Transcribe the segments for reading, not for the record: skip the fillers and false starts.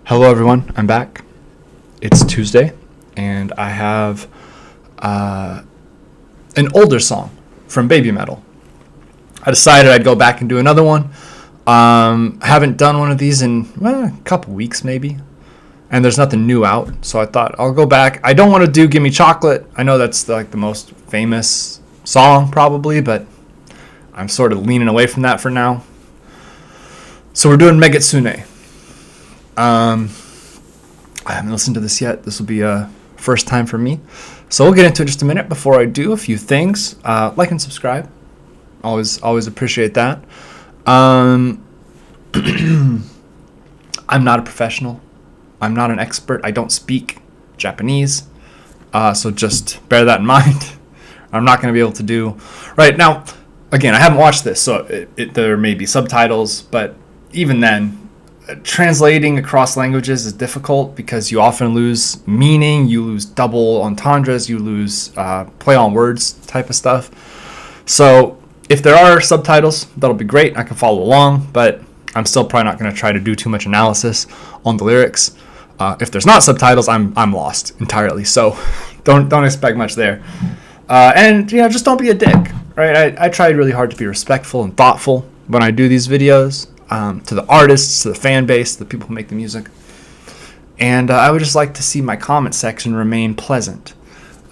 Hello everyone, I'm back. It's Tuesday, and I have an older song from BABYMETAL. I decided I'd go back and do another one. Haven't done one of these in a couple weeks maybe, and there's nothing new out, so I thought I'll go back. I don't want to do Gimme Chocolate. I know that's like the most famous song probably, but I'm sort of leaning away from that for now. So we're doing MEGITSUNE. I haven't listened to this yet. This will be a first time for me. So we'll get into it in just a minute. Before I do, a few things. Like and subscribe. Always appreciate that. I'm not a professional. I'm not an expert. I don't speak Japanese. So just bear that in mind. I'm not going to be able to do... Right, now, again, I haven't watched this, so there may be subtitles, but even then, translating across languages is difficult because you often lose meaning, you lose double entendres, you lose play on words type of stuff. So if there are subtitles, that'll be great. I can follow along, but I'm still probably not going to try to do too much analysis on the lyrics. If there's not subtitles, I'm lost entirely. So don't expect much there. And just don't be a dick, right? I tried really hard to be respectful and thoughtful when I do these videos. To the artists, to the fan base, to the people who make the music. And I would just like to see my comment section remain pleasant.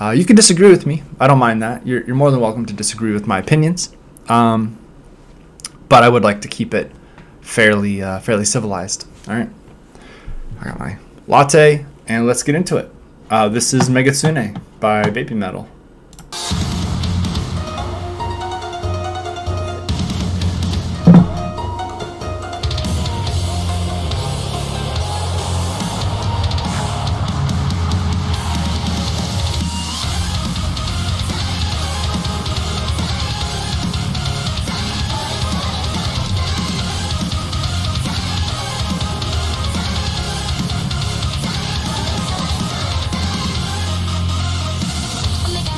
You can disagree with me. I don't mind that. You're more than welcome to disagree with my opinions. But I would like to keep it fairly civilized. All right. I got my latte, and let's get into it. This is MEGITSUNE by BABYMETAL. Oh my God.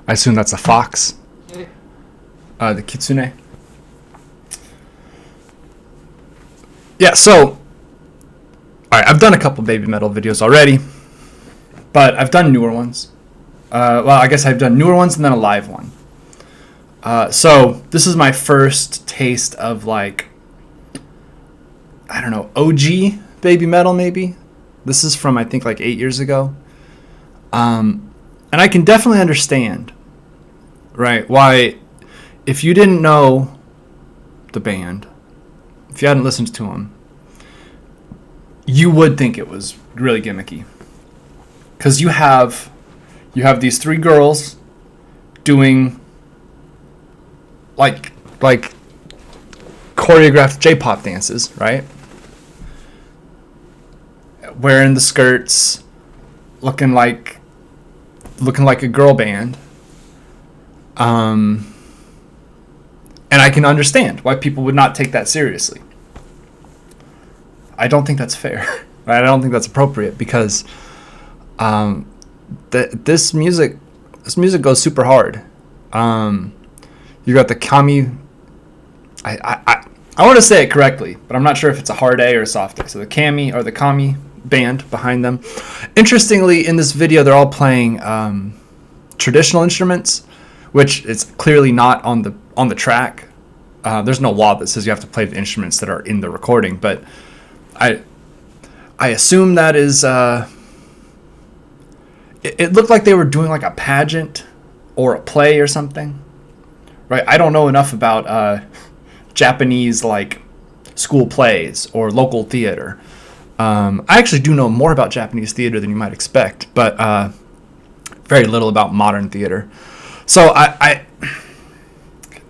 I assume that's a fox. The kitsune. Yeah, so, alright, I've done a couple baby metal videos already, but I've done newer ones. Well, I guess I've done newer ones and then a live one. So, this is my first taste of, like, I don't know, OG baby metal, maybe? This is from, I think, like 8 years ago. And I can definitely understand, right, why, if you didn't know the band, if you hadn't listened to them, you would think it was really gimmicky. Because you have these three girls doing like choreographed J-pop dances, right? Wearing the skirts, looking like a girl band. And I can understand why people would not take that seriously. I don't think that's fair, right? I don't think that's appropriate because this music goes super hard. You got the kami. I want to say it correctly, but I'm not sure if it's a hard A or a soft A. So the kami band behind them. Interestingly, in this video, they're all playing traditional instruments, which is clearly not on the track. There's no law that says you have to play the instruments that are in the recording, but I assume that is. It looked like they were doing like a pageant or a play or something, right? I don't know enough about Japanese like school plays or local theater. I actually do know more about Japanese theater than you might expect, but very little about modern theater. So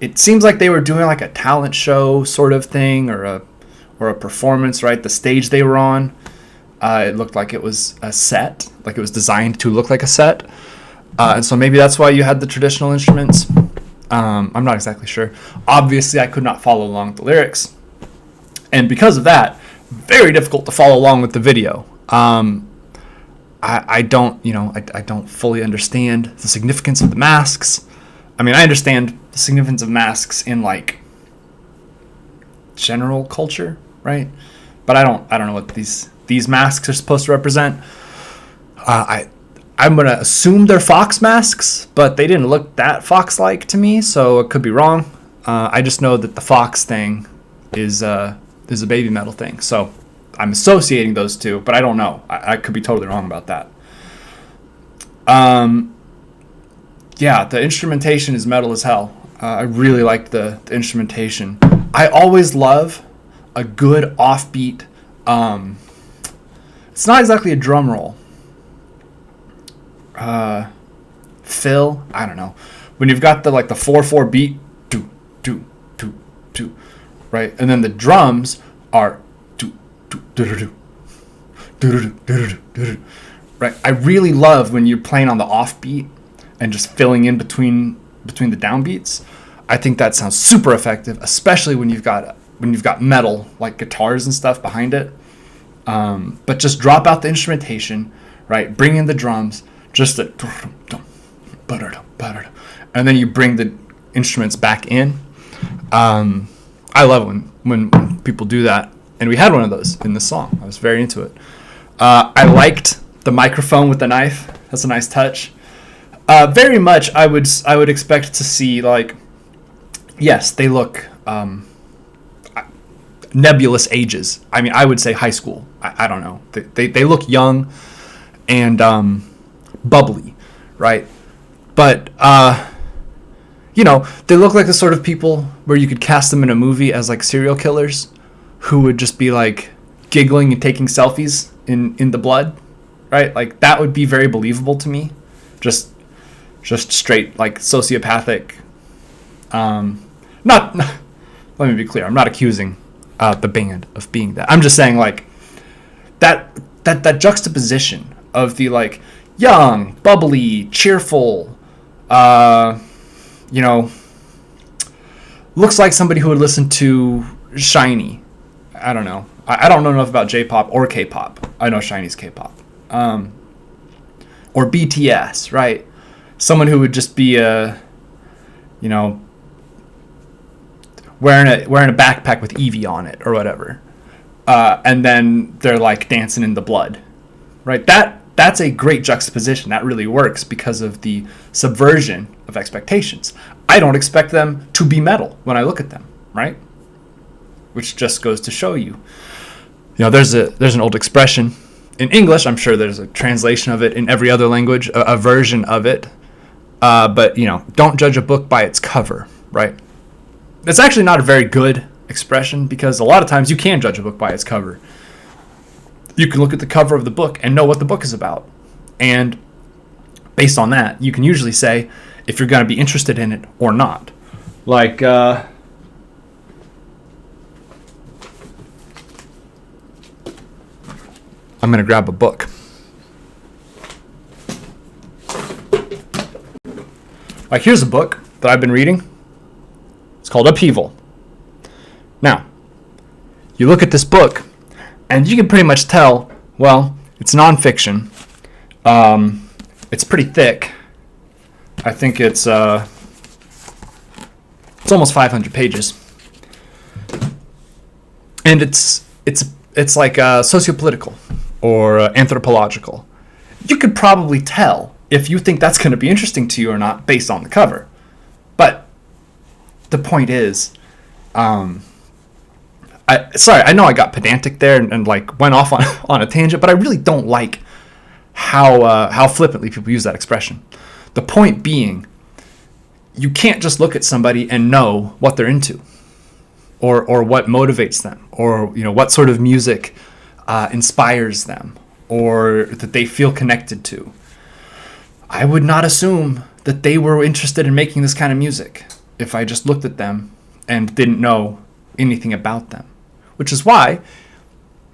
it seems like they were doing like a talent show sort of thing or a performance, right? The stage they were on, it looked like it was a set, like it was designed to look like a set. And so maybe that's why you had the traditional instruments. I'm not exactly sure. Obviously, I could not follow along with the lyrics. And because of that, very difficult to follow along with the video. I don't fully understand the significance of the masks. I mean, I understand the significance of masks in like general culture, right? But I don't know what these masks are supposed to represent. I'm gonna assume they're fox masks, but they didn't look that fox-like to me, so it could be wrong. I just know that the fox thing is a baby metal thing, so I'm associating those two, but I don't know. I could be totally wrong about that. Yeah, the instrumentation is metal as hell. I really liked the instrumentation. I always love a good offbeat. It's not exactly a drum roll. Fill, I don't know. When you've got the 4/4 beat, do do do do, right, and then the drums are do do do do do do do do, right. I really love when you're playing on the offbeat and just filling in between the downbeats. I think that sounds super effective, especially when you've got metal like guitars and stuff behind it. But just drop out the instrumentation, right? Bring in the drums, just a, and then you bring the instruments back in. I love when people do that, and we had one of those in this song. I was very into it. I liked the microphone with the knife. That's a nice touch. Very much, I would expect to see like, yes, they look nebulous ages. I mean, I would say high school. I don't know. They look young and bubbly, right? But they look like the sort of people where you could cast them in a movie as like serial killers who would just be like giggling and taking selfies in the blood, right? Like that would be very believable to me. Just straight like sociopathic. Not. Let me be clear. I'm not accusing the band of being that. I'm just saying like that juxtaposition of the like young, bubbly, cheerful, looks like somebody who would listen to Shiny. I don't know. I don't know enough about J-pop or K-pop. I know Shiny's K-pop. Or BTS, right? someone who would just be you know, wearing a backpack with Eevee on it or whatever, and then they're like dancing in the blood, right? That's a great juxtaposition. That really works because of the subversion of expectations. I don't expect them to be metal when I look at them, right? Which just goes to show you. You know, there's an old expression in English. I'm sure there's a translation of it in every other language, a version of it. But, you know, don't judge a book by its cover, right? It's actually not a very good expression because a lot of times you can judge a book by its cover. You can look at the cover of the book and know what the book is about. And based on that, you can usually say if you're going to be interested in it or not. Like, I'm going to grab a book. Like, here's a book that I've been reading. It's called Upheaval. Now, you look at this book, and you can pretty much tell, well, it's nonfiction. It's pretty thick. I think it's almost 500 pages. And it's like sociopolitical or anthropological. You could probably tell if you think that's going to be interesting to you or not based on the cover. But the point is, I know I got pedantic there and like went off on a tangent, but I really don't like how flippantly people use that expression. The point being, you can't just look at somebody and know what they're into, or what motivates them, or you know what sort of music inspires them, or that they feel connected to. I would not assume that they were interested in making this kind of music if I just looked at them and didn't know anything about them. Which is why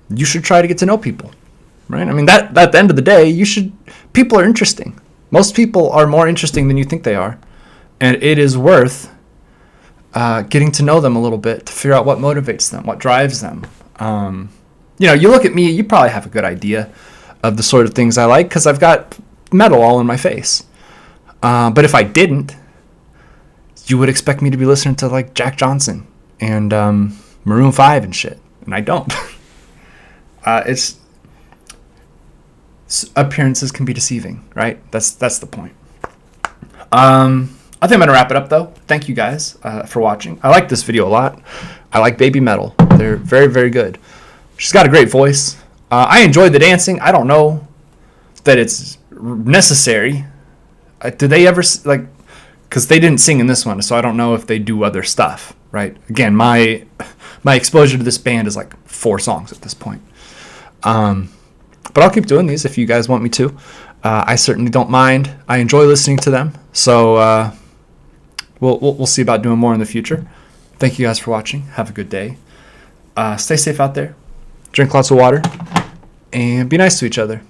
you should try to get to know people, right? I mean, that at the end of the day, people are interesting. Most people are more interesting than you think they are. And it is worth getting to know them a little bit to figure out what motivates them, what drives them. You know, you look at me, you probably have a good idea of the sort of things I like because I've got metal all in my face. But if I didn't, you would expect me to be listening to like Jack Johnson and Maroon 5 and shit. And I don't. Appearances can be deceiving, right? That's the point. I think I'm going to wrap it up, though. Thank you guys for watching. I like this video a lot. I like BABYMETAL. They're very, very good. She's got a great voice. I enjoyed the dancing. I don't know that it's necessary. Do they ever, like, because they didn't sing in this one, so I don't know if they do other stuff, right? Again, my exposure to this band is like 4 songs at this point. But I'll keep doing these if you guys want me to. I certainly don't mind. I enjoy listening to them. So we'll see about doing more in the future. Thank you guys for watching. Have a good day. Stay safe out there. Drink lots of water. And be nice to each other.